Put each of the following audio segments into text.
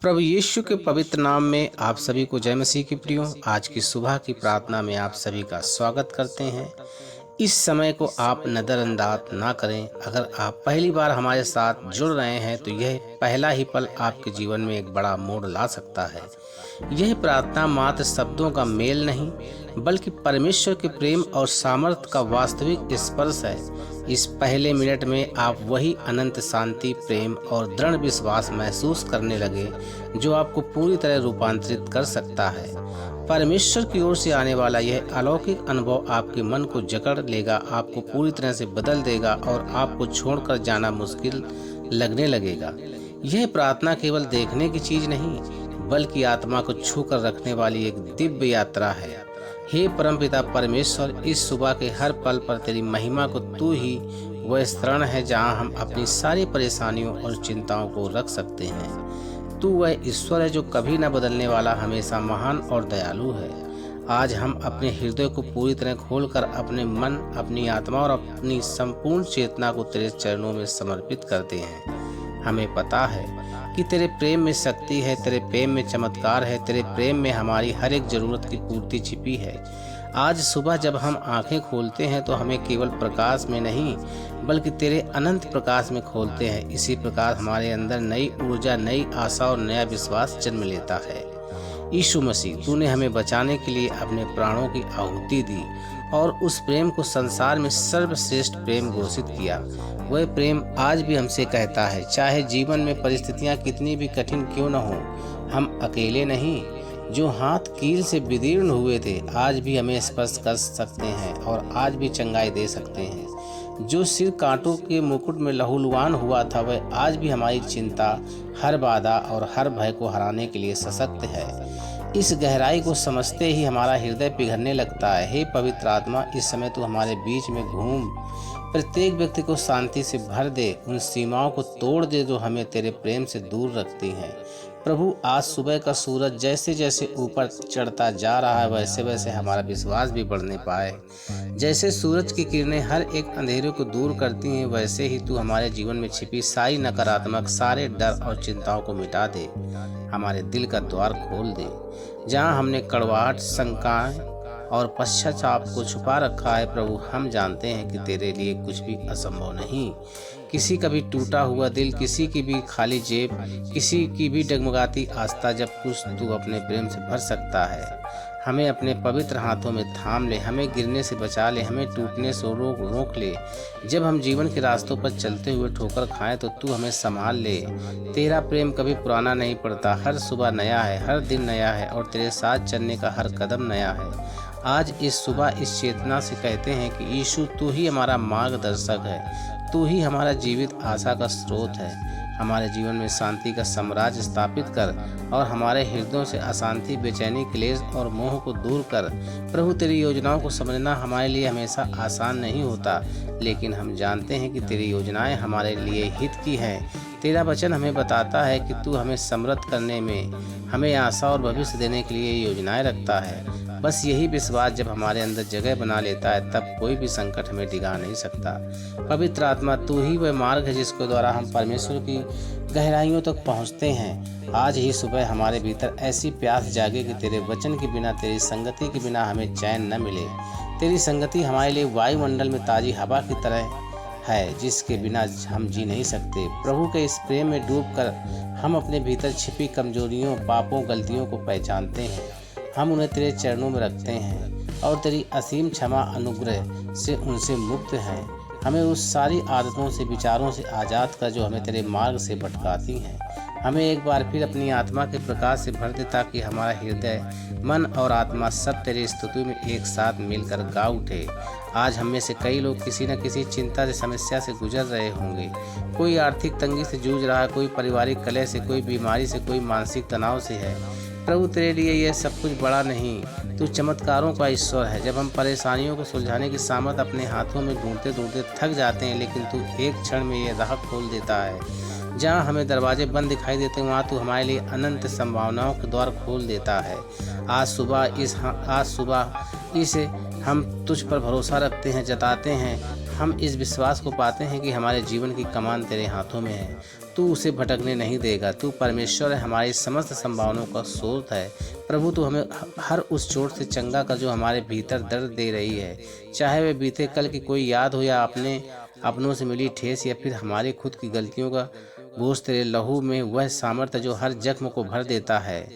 प्रभु यीशु के पवित्र नाम में आप सभी को जय मसीह की प्रियो। आज की सुबह की प्रार्थना में आप सभी का स्वागत करते हैं। इस समय को आप नज़रअंदाज ना करें। अगर आप पहली बार हमारे साथ जुड़ रहे हैं तो यह पहला ही पल आपके जीवन में एक बड़ा मोड़ ला सकता है। यह प्रार्थना मात्र शब्दों का मेल नहीं बल्कि परमेश्वर के प्रेम और सामर्थ्य का वास्तविक स्पर्श है। इस पहले मिनट में आप वही अनंत शांति, प्रेम और दृढ़ विश्वास महसूस करने लगे जो आपको पूरी तरह रूपांतरित कर सकता है। परमेश्वर की ओर से आने वाला यह अलौकिक अनुभव आपके मन को जकड़ लेगा, आपको पूरी तरह से बदल देगा और आपको छोड़कर जाना मुश्किल लगने लगेगा। यह प्रार्थना केवल देखने की चीज नहीं बल्कि आत्मा को छू कर रखने वाली एक दिव्य यात्रा है। हे परमपिता परमेश्वर, इस सुबह के हर पल पर तेरी महिमा को तू ही वह शरण है जहां हम अपनी सारी परेशानियों और चिंताओं को रख सकते हैं। तू वह ईश्वर है जो कभी न बदलने वाला, हमेशा महान और दयालु है। आज हम अपने हृदय को पूरी तरह खोलकर अपने मन, अपनी आत्मा और अपनी संपूर्ण चेतना को तेरे चरणों में समर्पित करते हैं। हमें पता है कि तेरे प्रेम में शक्ति है, तेरे प्रेम में चमत्कार है, तेरे प्रेम में हमारी हर एक जरूरत की पूर्ति छिपी है। आज सुबह जब हम आंखें खोलते हैं तो हमें केवल प्रकाश में नहीं बल्कि तेरे अनंत प्रकाश में खोलते हैं। इसी प्रकार हमारे अंदर नई ऊर्जा, नई आशा और नया विश्वास जन्म लेता है। यीशु मसीह, तूने हमें बचाने के लिए अपने प्राणों की आहुति दी और उस प्रेम को संसार में सर्वश्रेष्ठ प्रेम घोषित किया। वह प्रेम आज भी हमसे कहता है, चाहे जीवन में परिस्थितियां कितनी भी कठिन क्यों न हो, हम अकेले नहीं। जो हाथ कील से विदीर्ण हुए थे आज भी हमें स्पर्श कर सकते हैं और आज भी चंगाई दे सकते हैं। जो सिर कांटों के मुकुट में लहूलुहान हुआ था वह आज भी हमारी चिंता, हर बाधा और हर भय को हराने के लिए सशक्त है। इस गहराई को समझते ही हमारा हृदय पिघलने लगता है। हे पवित्र आत्मा, इस समय तू हमारे बीच में घूम, प्रत्येक व्यक्ति को शांति से भर दे, उन सीमाओं को तोड़ दे जो हमें तेरे प्रेम से दूर रखती हैं। प्रभु, आज सुबह का सूरज जैसे जैसे ऊपर चढ़ता जा रहा है वैसे वैसे हमारा विश्वास भी बढ़ने पाए। जैसे सूरज की किरणें हर एक अंधेरे को दूर करती हैं वैसे ही तू हमारे जीवन में छिपी सारी नकारात्मक, सारे डर और चिंताओं को मिटा दे। हमारे दिल का द्वार खोल दे जहाँ हमने कड़वाहट, शंकाएं और पश्चाताप को छुपा रखा है। प्रभु, हम जानते हैं कि तेरे लिए कुछ भी असंभव नहीं। किसी का भी टूटा हुआ दिल, किसी की भी खाली जेब, किसी की भी डगमगाती आस्था, जब कुछ तू अपने प्रेम से भर सकता है। हमें अपने पवित्र हाथों में थाम ले, हमें गिरने से बचा ले, हमें टूटने से रोक ले। जब हम जीवन के रास्तों पर चलते हुए ठोकर खाएं तो तू हमें संभाल ले। तेरा प्रेम कभी पुराना नहीं पड़ता, हर सुबह नया है, हर दिन नया है और तेरे साथ चलने का हर कदम नया है। आज इस सुबह इस चेतना से कहते हैं कि यीशु, तू ही हमारा मार्गदर्शक है, तू ही हमारा जीवित आशा का स्रोत है। हमारे जीवन में शांति का साम्राज्य स्थापित कर और हमारे हृदयों से अशांति, बेचैनी, क्लेश और मोह को दूर कर। प्रभु, तेरी योजनाओं को समझना हमारे लिए हमेशा आसान नहीं होता, लेकिन हम जानते हैं कि तेरी योजनाएं हमारे लिए हित की हैं। तेरा वचन हमें बताता है कि तू हमें समृद्ध करने में, हमें आशा और भविष्य देने के लिए योजनाएं रखता है। बस यही विश्वास जब हमारे अंदर जगह बना लेता है तब कोई भी संकट हमें डिगा नहीं सकता। पवित्र आत्मा, तू ही वह मार्ग है जिसके द्वारा हम परमेश्वर की गहराइयों तक पहुंचते हैं। आज ही सुबह हमारे भीतर ऐसी प्यास जागे कि तेरे वचन के बिना, तेरी संगति के बिना हमें चैन न मिले। तेरी संगति हमारे लिए वायुमंडल में ताजी हवा की तरह है जिसके बिना हम जी नहीं सकते। प्रभु के इस प्रेम में डूबकर हम अपने भीतर छिपी कमजोरियों, पापों, गलतियों को पहचानते हैं। हम उन्हें तेरे चरणों में रखते हैं और तेरी असीम क्षमा, अनुग्रह से उनसे मुक्त हैं। हमें उस सारी आदतों से, विचारों से आज़ाद कर जो हमें तेरे मार्ग से भटकाती हैं। हमें एक बार फिर अपनी आत्मा के प्रकाश से भर दे ताकि हमारा हृदय, मन और आत्मा सब तेरी स्तुति में एक साथ मिलकर गा उठे। आज हम में से कई लोग किसी न किसी चिंता से, समस्या से गुजर रहे होंगे। कोई आर्थिक तंगी से जूझ रहा है, कोई पारिवारिक कलह से, कोई बीमारी से, कोई मानसिक तनाव से है। प्रभु, तेरे लिए यह सब कुछ बड़ा नहीं। तू चमत्कारों का ईश्वर है। जब हम परेशानियों को सुलझाने की सामर्थ अपने हाथों में ढूंढते ढूंढते थक जाते हैं, लेकिन तू एक क्षण में ये राह खोल देता है। जहाँ हमें दरवाजे बंद दिखाई देते हैं वहाँ तू हमारे लिए अनंत संभावनाओं के द्वार खोल देता है। आज सुबह इस हम तुझ पर भरोसा रखते हैं, जताते हैं हम इस विश्वास को पाते हैं कि हमारे जीवन की कमान तेरे हाथों में है। तू उसे भटकने नहीं देगा। तू परमेश्वर है, हमारी समस्त संभावनाओं का स्रोत है। प्रभु तू हमें हर उस चोट से चंगा कर जो हमारे भीतर दर्द दे रही है, चाहे वे बीते कल की कोई याद हो या अपनों से मिली ठेस या फिर हमारी खुद की गलतियों का बोझ। तेरे लहू में वह सामर्थ्य जो हर जख्म को भर देता है,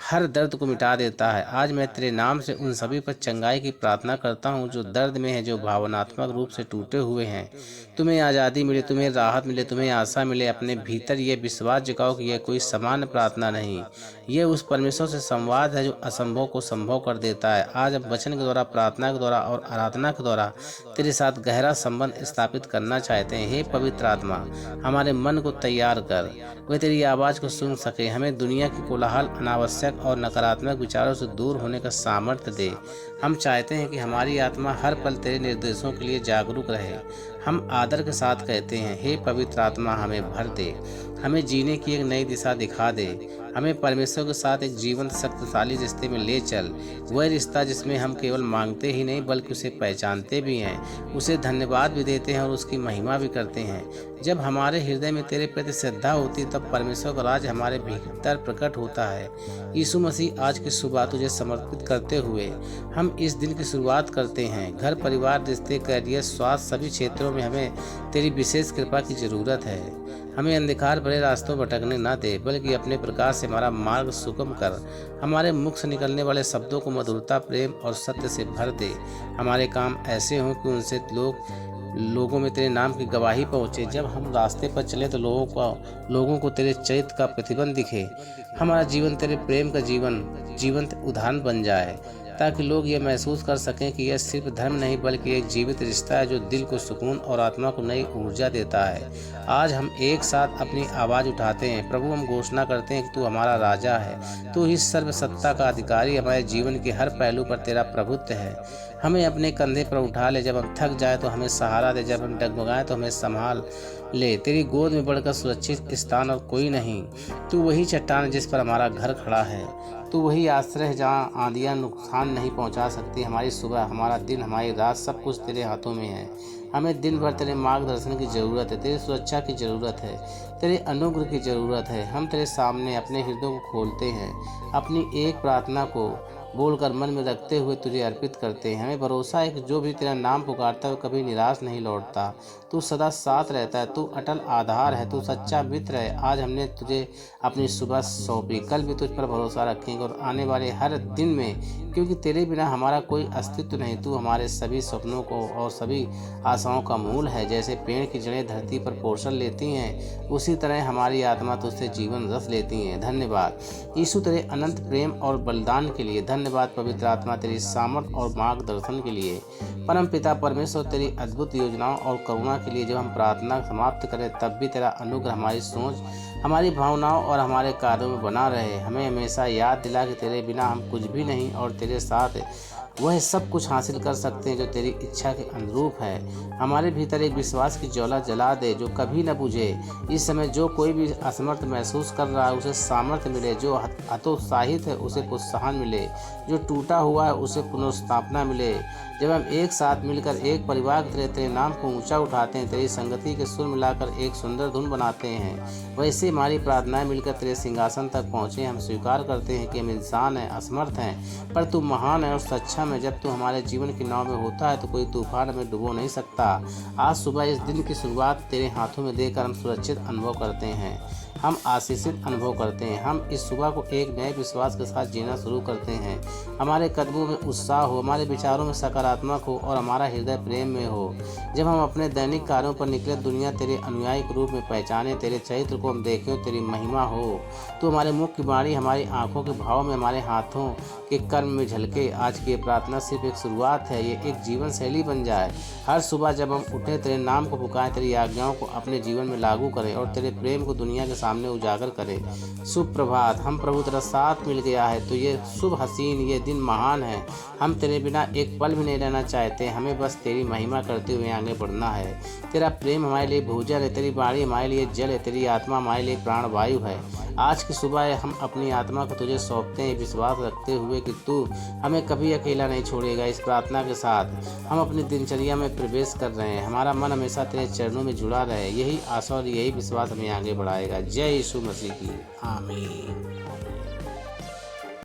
हर दर्द को मिटा देता है। आज मैं तेरे नाम से उन सभी पर चंगाई की प्रार्थना करता हूँ जो दर्द में है, जो भावनात्मक रूप से टूटे हुए हैं। तुम्हें आज़ादी मिले, तुम्हें राहत मिले, तुम्हें आशा मिले। अपने भीतर ये विश्वास जगाओ कि यह कोई सामान्य प्रार्थना नहीं, यह उस परमेश्वर से संवाद है जो असंभव को संभव कर देता है। आज अब वचन के द्वारा, प्रार्थना के द्वारा और आराधना के द्वारा तेरे साथ गहरा संबंध स्थापित करना चाहते हैं। हे पवित्र आत्मा, हमारे मन को तैयार कर, वे तेरी आवाज़ को सुन सके। हमें दुनिया की कोलाहल, अनावश्यक और नकारात्मक विचारों से दूर होने का सामर्थ्य दे। हम चाहते हैं कि हमारी आत्मा हर पल तेरे निर्देशों के लिए जागरूक रहे। हम आदर के साथ कहते हैं, हे पवित्र आत्मा, हमें भर दे, हमें जीने की एक नई दिशा दिखा दे। हमें परमेश्वर के साथ एक जीवंत, शक्तिशाली रिश्ते में ले चल। वह रिश्ता जिसमें हम केवल मांगते ही नहीं बल्कि उसे पहचानते भी हैं, उसे धन्यवाद भी देते हैं और उसकी महिमा भी करते हैं। जब हमारे हृदय में तेरे प्रति श्रद्धा होती तब परमेश्वर का राज हमारे भीतर प्रकट होता है। यीशु मसीह, आज की सुबह तुझे समर्पित करते हुए हम इस दिन की शुरुआत करते हैं। घर, परिवार, रिश्ते, करियर, स्वास्थ्य, सभी क्षेत्रों में हमें तेरी विशेष कृपा की जरूरत है। हमें अंधकार भरे रास्तों भटकने न दे बल्कि अपने प्रकाश से हमारा मार्ग सुगम कर। हमारे मुख से निकलने वाले शब्दों को मधुरता, प्रेम और सत्य से भर दे। हमारे काम ऐसे हों कि उनसे लोगों में तेरे नाम की गवाही पहुँचे। जब हम रास्ते पर चले तो लोगों को तेरे चरित्र का प्रतिबिंब दिखे। हमारा जीवन तेरे प्रेम का जीवंत उदाहरण बन जाए, ताकि लोग ये महसूस कर सकें कि यह सिर्फ धर्म नहीं बल्कि एक जीवित रिश्ता है जो दिल को सुकून और आत्मा को नई ऊर्जा देता है। आज हम एक साथ अपनी आवाज़ उठाते हैं। प्रभु, हम घोषणा करते हैं कि तू हमारा राजा है, तू इस सर्वसत्ता का अधिकारी। हमारे जीवन के हर पहलू पर तेरा प्रभुत्व है। हमें अपने कंधे पर उठा ले, जब हम थक जाए तो हमें सहारा दे, जब हम डगमगाएं तो हमें संभाल ले। तेरी गोद में बढ़कर सुरक्षित स्थान और कोई नहीं। तू वही चट्टान जिस पर हमारा घर खड़ा है, तू वही आश्रय है जहाँ आंधियाँ नुकसान नहीं पहुँचा सकती। हमारी सुबह, हमारा दिन, हमारी रात, सब कुछ तेरे हाथों में है। हमें दिन भर तेरे मार्गदर्शन की ज़रूरत है, तेरी सुरक्षा की ज़रूरत है, तेरे अनुग्रह की ज़रूरत है। हम तेरे सामने अपने हृदय को खोलते हैं, अपनी एक प्रार्थना को बोलकर मन में रखते हुए तुझे अर्पित करते हैं। हमें भरोसा है कि जो भी तेरा नाम पुकारता है वो कभी निराश नहीं लौटता। तू सदा साथ रहता है, तू अटल आधार है, तू सच्चा मित्र है। आज हमने तुझे अपनी सुबह सौंपी, कल भी तुझ पर भरोसा रखेंगे और आने वाले हर दिन में, क्योंकि तेरे बिना हमारा कोई अस्तित्व नहीं। तू हमारे सभी सपनों को और सभी आशाओं का मूल है। जैसे पेड़ की जड़ें धरती पर पोषण लेती हैं, उसी तरह हमारी आत्मा तुझसे जीवन रस लेती है। धन्यवाद यीशु तेरे अनंत प्रेम और बलिदान के लिए। धन्यवाद पवित्र आत्मा तेरी सामर्थ और मार्गदर्शन के लिए। परम पिता परमेश्वर, तेरी अद्भुत योजनाओं और करुणा के लिए जब हम प्रार्थना समाप्त करें तब भी तेरा अनुग्रह हमारी सोच, हमारी भावनाओं और हमारे कार्यों में बना रहे। हमें हमेशा याद दिला कि तेरे बिना हम कुछ भी नहीं और तेरे साथ वह सब कुछ हासिल कर सकते हैं जो तेरी इच्छा के अनुरूप है। हमारे भीतर एक विश्वास की ज्वाला जला दे जो कभी न बुझे। इस समय जो कोई भी असमर्थ महसूस कर रहा है उसे सामर्थ्य मिले, जो हतोत्साहित है उसे प्रोत्साहन मिले, जो टूटा हुआ है उसे पुनर्स्थापना मिले। जब हम एक साथ मिलकर एक परिवार की तरह तेरे नाम को ऊंचा उठाते हैं, तेरी संगति के सुर मिलाकर एक सुंदर धुन बनाते हैं, वैसे हमारी प्रार्थनाएं मिलकर तेरे सिंहासन तक पहुँचे। हम स्वीकार करते हैं कि हम इंसान हैं, असमर्थ हैं, पर तू महान है और सच्चा है। जब तू हमारे जीवन की नाव में होता है तो कोई तूफान हमें डुबो नहीं सकता। आज सुबह इस दिन की शुरुआत तेरे हाथों में देकर हम सुरक्षित अनुभव करते हैं, हम आशीषित अनुभव करते हैं। हम इस सुबह को एक नए विश्वास के साथ जीना शुरू करते हैं। हमारे कदमों में उत्साह हो, हमारे विचारों में सकारात्मक हो और हमारा हृदय प्रेम में हो। जब हम अपने दैनिक कार्यों पर निकले, दुनिया तेरे अनुयायी के रूप में पहचाने, तेरे चरित्र को हम देखें, तेरी महिमा हो। तो हमारे मुख की वाणी, हमारी आंखों के भाव में, हमारे हाथों के कर्म में झलके। आज की प्रार्थना सिर्फ एक शुरुआत है, ये एक जीवन शैली बन जाए। हर सुबह जब हम उठे तेरे नाम को पुकारें, तेरी आज्ञाओं को अपने जीवन में लागू करें और तेरे प्रेम को दुनिया के सामने उजागर करें। शुभ प्रभात। हम प्रभु तेरा साथ मिल गया है तो ये शुभ हसीन, ये दिन महान है। हम तेरे बिना एक पल भी नहीं रहना चाहते, हमें बस तेरी महिमा करते हुए आगे बढ़ना है। तेरा प्रेम हमारे लिए भोजन है, तेरी वाणी हमारे लिए जल है, तेरी आत्मा हमारे लिए प्राण वायु है। आज की सुबह हम अपनी आत्मा को तुझे सौंपते हैं, विश्वास रखते हुए कि तू हमें कभी अकेला नहीं छोड़ेगा। इस प्रार्थना के साथ हम अपनी दिनचर्या में प्रवेश कर रहे हैं। हमारा मन हमेशा तेरे चरणों में जुड़ा रहे। यही आशा और यही विश्वास हमें आगे बढ़ाएगा। जय यीशु मसीह की। आमीन।